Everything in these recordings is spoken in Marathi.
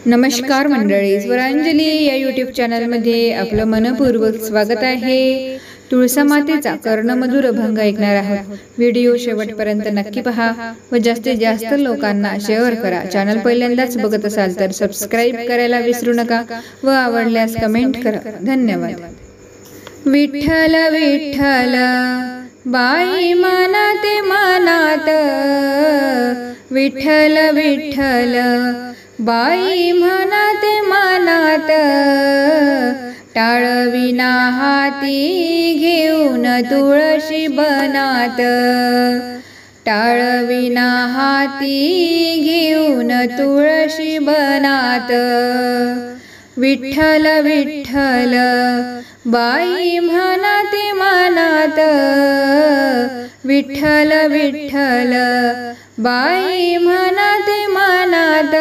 नमस्कार मंडळी, स्वरांजली या यूट्यूब चॅनलमध्ये आपलं मनपूर्वक स्वागत आहे। तुळसा मातेचा कर्णमधुर अभंग ऐकणार आहोत। व्हिडिओ शेवटपर्यंत नक्की पहा व जास्तीत जास्त लोकांना शेअर करा। चॅनल पहिल्यांदाच बघत असाल तर सबस्क्राइब करायला विसरू नका व आवडल्यास कमेंट करा। धन्यवाद। विठ्ठल विठ्ठल बाई मनाते मनात, विठ्ठल विठ्ठल बाई मनाते मनात, टाळविना हाती घेऊन तुळशी बनात, टाळविना हाती घेऊन तुळशी बनात। विठ्ठल विठ्ठल बाई मनाते मनात, विठ्ठल विठ्ठल बाई मनाते मनात,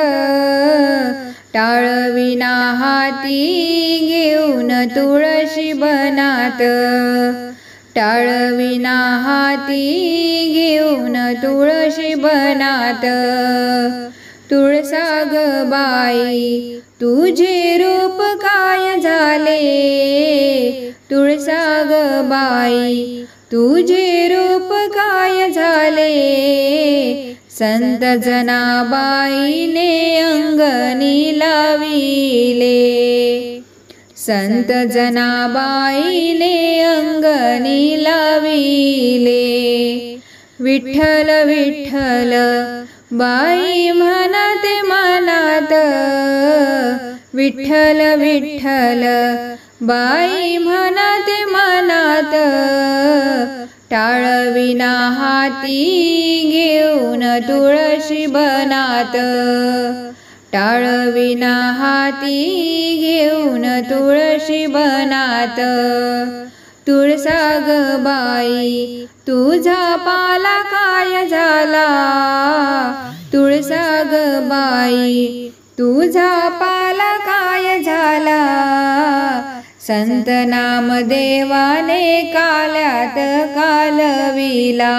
टाळविना हाती घेऊन तुळशी बनात, टाळविना हाती घेऊन तुळशी बनात। तुळसा ग बाई तुझे रूप काय झाले, तुळसा ग बाई तुझे रूप काय झाले, संत जनाबाईने अंगणी लाविले, संत जनाबाईने अंगणी लाविले। विठ्ठल विठ्ठल बाई मनाते मनात, विठ्ठल विठ्ठल बाई मनाते मनात, टाळविना हाती घेऊन तुळशी बनात, टाळविना हाती घेऊन तुळशी बनात। तुळसा ग बाई तुझा पाला काय झाला, तुळसा ग बाई तुझा पाला काय झाला, संत नामदेवाने काल्यात कालविला,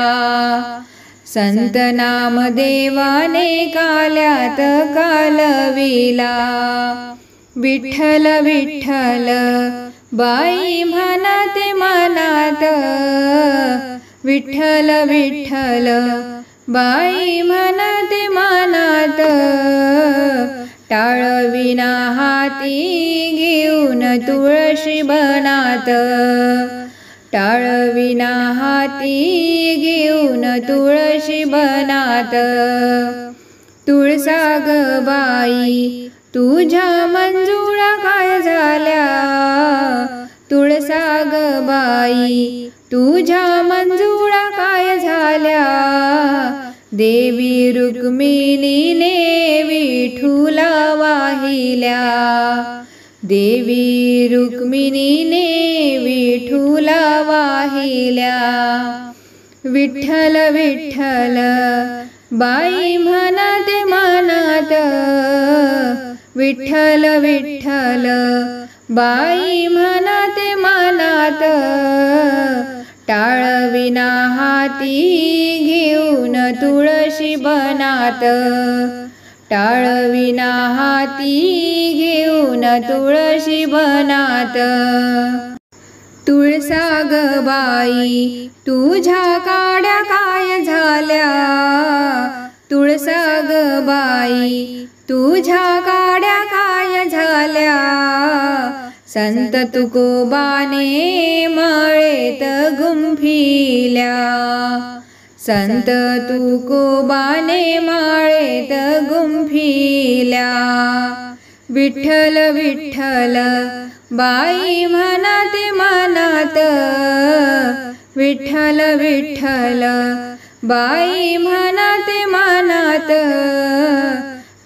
संत नामदेवाने काल्यात कालविला। विठ्ठल विठ्ठल बाई मनाते मनात, विठ्ठल विठ्ठल बाई मनाते मनात, टाळविना हाती घेऊन तुळशी बनात, टाळविना हाती घेऊन तुळशी बनात। तुळसा ग बाई तुझ्या मंजुळा काय झाल्या, तुळसा ग बाई तुझ्या मंजुळा काय झाल्या, देवी रुक्मिणीने विठुला वाहिल्या, देवी रुक्मिणीने विठुला वाहिल्या। विठ्ठल विठ्ठल बाई मनाते मनात, विठ्ठल विठ्ठल बाई मनाते मनात, टाळविना हाती घेऊन तुळशी बनात, टाळविना हाती घेऊन तुळशी बनात। तुळसा ग बाई तुझ्या काड्या काय झाल्या, तुळसा ग बाई तुझ्या काड्या काय झाल्या, संत तुकोबाने मळेत गुंफिल्या, संत तुकोबाने माळेत गुंफिल्या। विठ्ठल विठ्ठल बाई मनाते मनात, विठ्ठल विठ्ठल बाई मनाते मनात,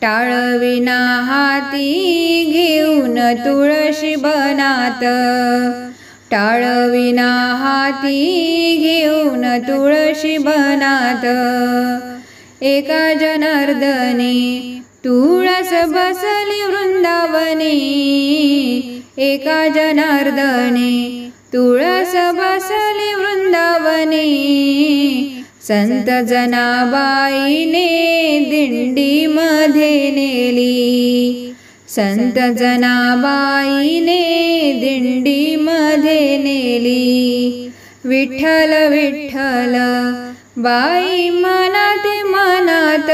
टाळविना हाती घेऊन तुळशी बनात, टाळविना हाती घेऊन तुळशी बनात। एका जनार्दनी तुळस बसली वृंदावनी, एका जनार्दनी तुळस बसली वृंदावनी, संत जनाबाईने दिंडीमध्ये नेली, संत जनाबाईने दिंडीमध्ये नेली. विठ्ठल विठ्ठल बाई मनात मनात,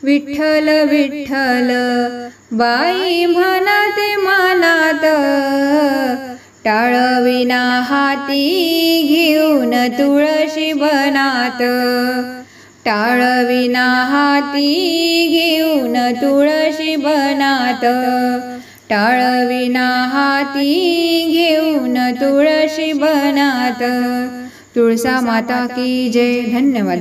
विठ्ठल विठ्ठल बाई म्हणत मनात. टाळविना हाती घेऊन तुळशी बनात, टाळविना हाती घेऊन तुळशी बनात, टाळविना हाती घेऊन तुळशी बनात. तुळसा माता की जय. धन्यवाद.